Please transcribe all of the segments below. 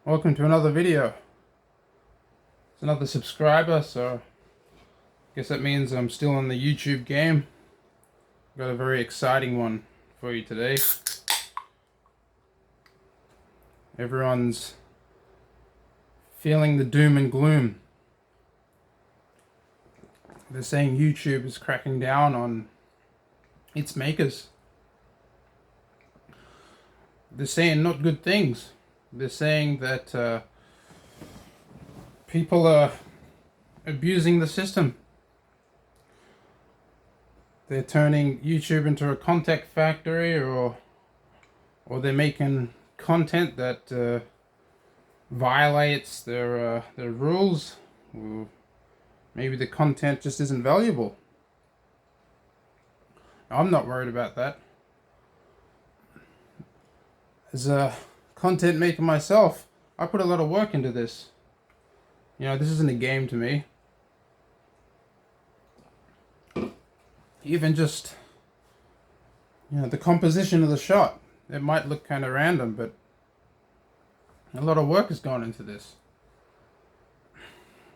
Welcome to another video. It's another subscriber, so I guess that means I'm still in the YouTube game. Got a very exciting one for you today. Everyone's feeling the doom and gloom. They're saying YouTube is cracking down on its makers. They're saying not good things. They're saying that people are abusing the system. They're turning YouTube into a content factory, or they're making content that violates their rules. Or maybe the content just isn't valuable. I'm not worried about that. As a content maker myself, I put a lot of work into this. You know, this isn't a game to me. Even just, the composition of the shot. It might look kind of random, but a lot of work has gone into this.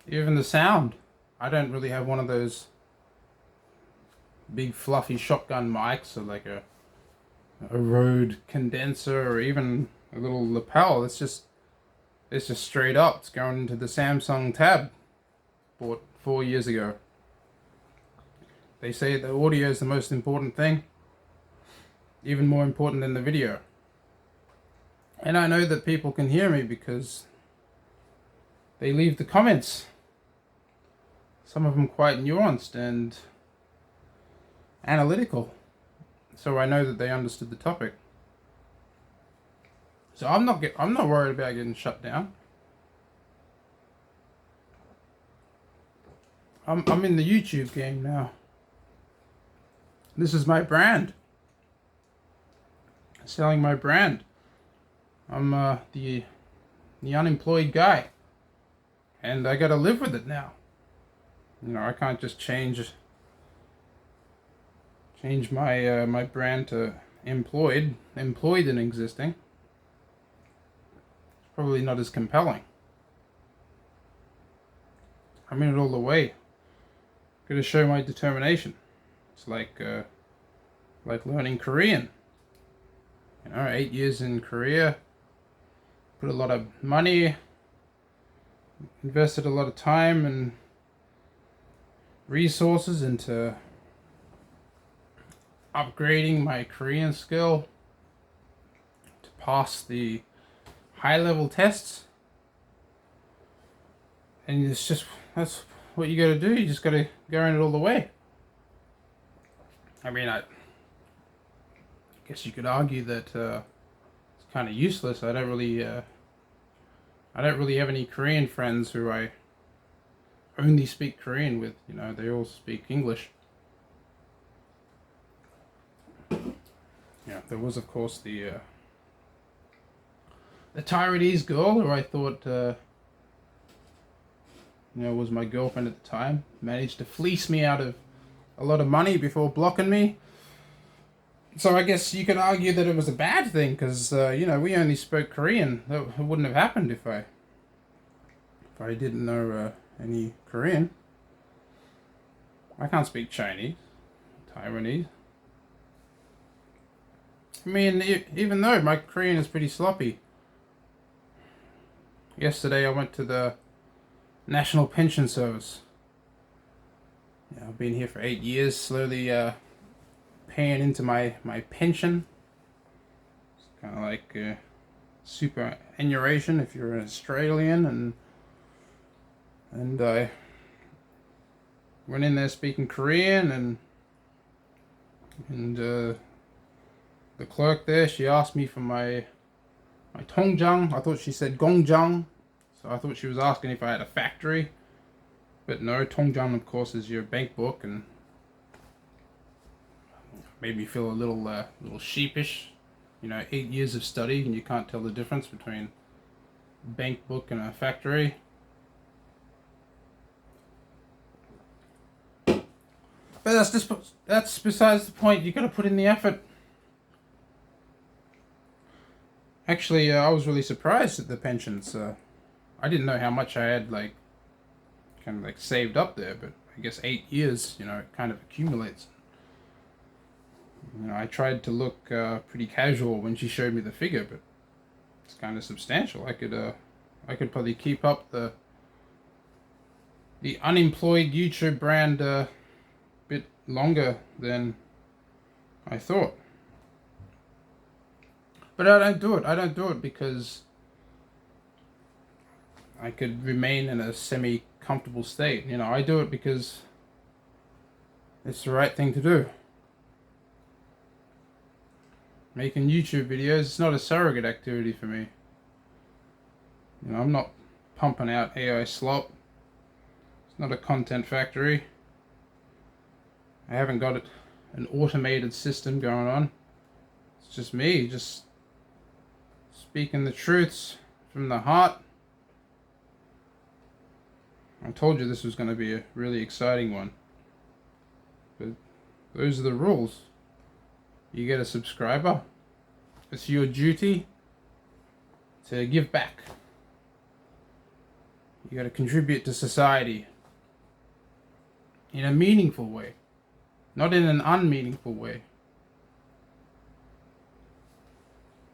Even the sound. I don't really have one of those big fluffy shotgun mics, or like a Rode condenser, or even a little lapel. It's just straight up. It's going into the Samsung Tab bought 4 years ago. They say the audio is the most important thing, even more important than the video. And I know that people can hear me because they leave the comments. Some of them quite nuanced and analytical. So I know that they understood the topic. So I'm not worried about getting shut down. I'm in the YouTube game now. This is my brand. Selling my brand. I'm the unemployed guy, and I gotta live with it now. You know, I can't just change my my brand to employed and existing. It's probably not as compelling. I'm in it all the way. Gotta show my determination. It's like learning Korean. 8 years in Korea. Put a lot of money. Invested a lot of time and resources into upgrading my Korean skill to pass the high-level tests. And that's what you gotta do. You just gotta go in it all the way. I mean, I guess you could argue that it's kind of useless. I don't really have any Korean friends who I only speak Korean with. You know, they all speak English. Yeah, there was, of course, the Taiwanese girl who I thought was my girlfriend at the time. Managed to fleece me out of a lot of money before blocking me. So I guess you could argue that it was a bad thing, because we only spoke Korean. That wouldn't have happened if I didn't know any Korean. I can't speak Chinese, Taiwanese. I mean, even though my Korean is pretty sloppy. Yesterday I went to the National Pension Service. Yeah, I've been here for 8 years, slowly paying into my pension. It's kind of like superannuation if you're an Australian, and I went in there speaking Korean, and the clerk there, she asked me for my 통장. I thought she said 공장, so I thought she was asking if I had a factory. But no, 통장, of course, is your bank book, and made me feel a little sheepish. 8 years of study, and you can't tell the difference between bank book and a factory. But that's besides the point. You got to put in the effort. Actually, I was really surprised at the pensions. I didn't know how much I had like kind of like saved up there, but I guess 8 years, it kind of accumulates. I tried to look pretty casual when she showed me the figure, but it's kind of substantial. I could probably keep up the Unemployed YouTube brand a bit longer than I thought. But I don't do it. I don't do it because I could remain in a semi-comfortable state. I do it because it's the right thing to do. Making YouTube videos is not a surrogate activity for me. I'm not pumping out AI slop. It's not a content factory. I haven't got an automated system going on. It's just me, just speaking the truths from the heart. I told you this was going to be a really exciting one. But those are the rules. You get a subscriber. It's your duty to give back. You got to contribute to society in a meaningful way, not in an unmeaningful way.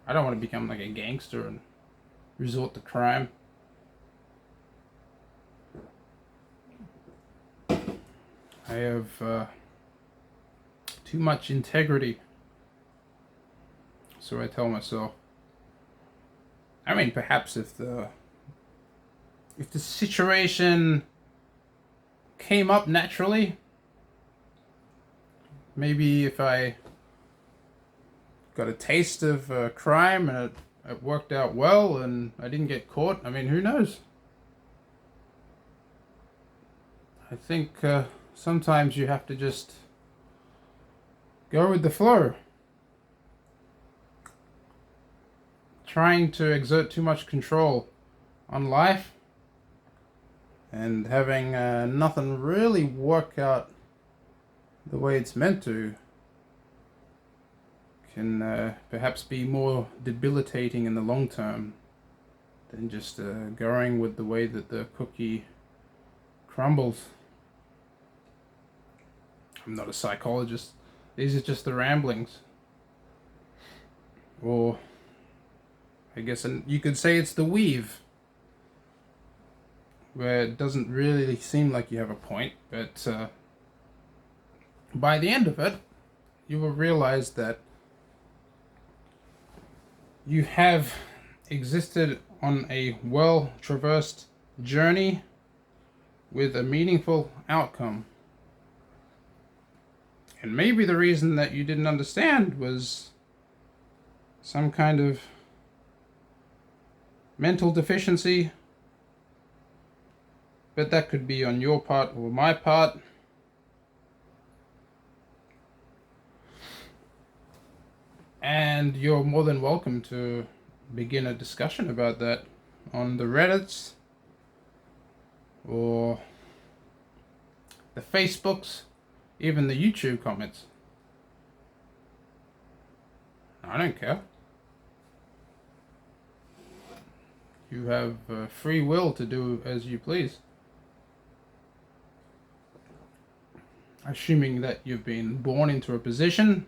I don't want to become like a gangster and resort to crime. I have too much integrity, so I tell myself. I mean, perhaps if the situation came up naturally, maybe if I got a taste of crime and it worked out well and I didn't get caught, I mean, who knows? I think sometimes you have to just go with the flow. Trying to exert too much control on life and having nothing really work out the way it's meant to can perhaps be more debilitating in the long term than just going with the way that the cookie crumbles. I'm not a psychologist. These are just the ramblings. Or I guess you could say it's the weave, where it doesn't really seem like you have a point, but by the end of it, you will realize that you have existed on a well-traversed journey with a meaningful outcome. And maybe the reason that you didn't understand was some kind of mental deficiency, but that could be on your part or my part. And you're more than welcome to begin a discussion about that on the Reddits or the Facebooks, even the YouTube comments. I don't care. You have free will to do as you please. Assuming that you've been born into a position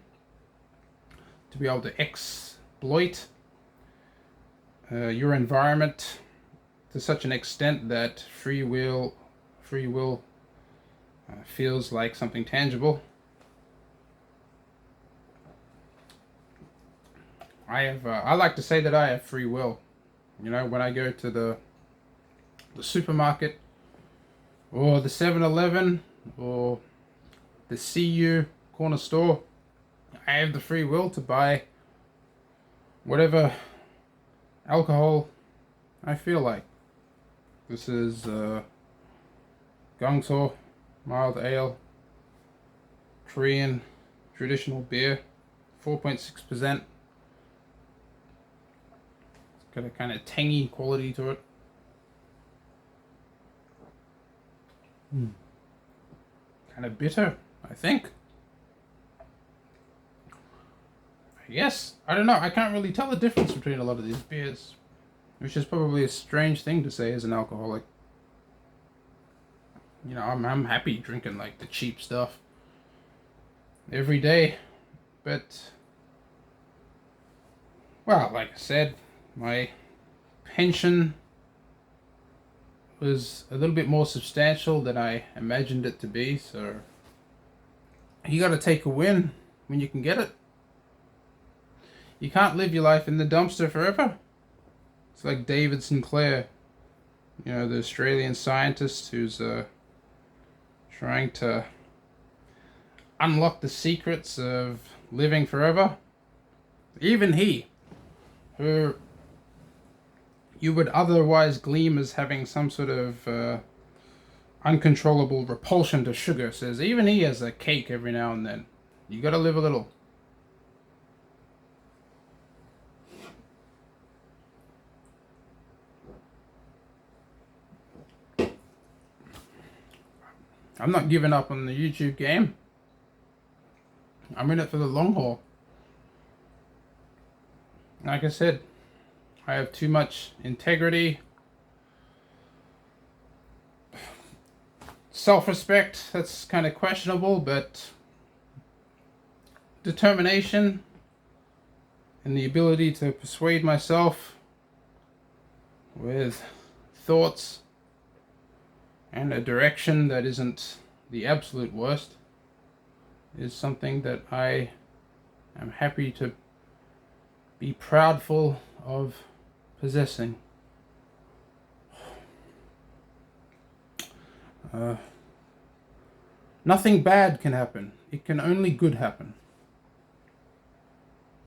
to be able to exploit your environment to such an extent that free will feels like something tangible. I like to say that I have free will. When I go to the supermarket or the 7-Eleven or the CU corner store, I have the free will to buy whatever alcohol I feel like. This is Gangso mild ale, Korean traditional beer, 4.6%. It's got a kind of tangy quality to it. Kind of bitter, I think. I Yes, I don't know. I can't really tell the difference between a lot of these beers, which is probably a strange thing to say as an alcoholic. I'm happy drinking like the cheap stuff every day, but well, like I said, my pension was a little bit more substantial than I imagined it to be, so you got to take a win when you can get it. You can't live your life in the dumpster forever. It's like David Sinclair, the Australian scientist who's trying to unlock the secrets of living forever. Even he, who you would otherwise gleam as having some sort of uncontrollable repulsion to sugar, says even he has a cake every now and then. You gotta live a little. I'm not giving up on the YouTube game. I'm in it for the long haul. Like I said, I have too much integrity, self-respect, that's kind of questionable, but determination and the ability to persuade myself with thoughts and a direction that isn't the absolute worst is something that I am happy to be proudful of possessing. Nothing bad can happen. It can only good happen.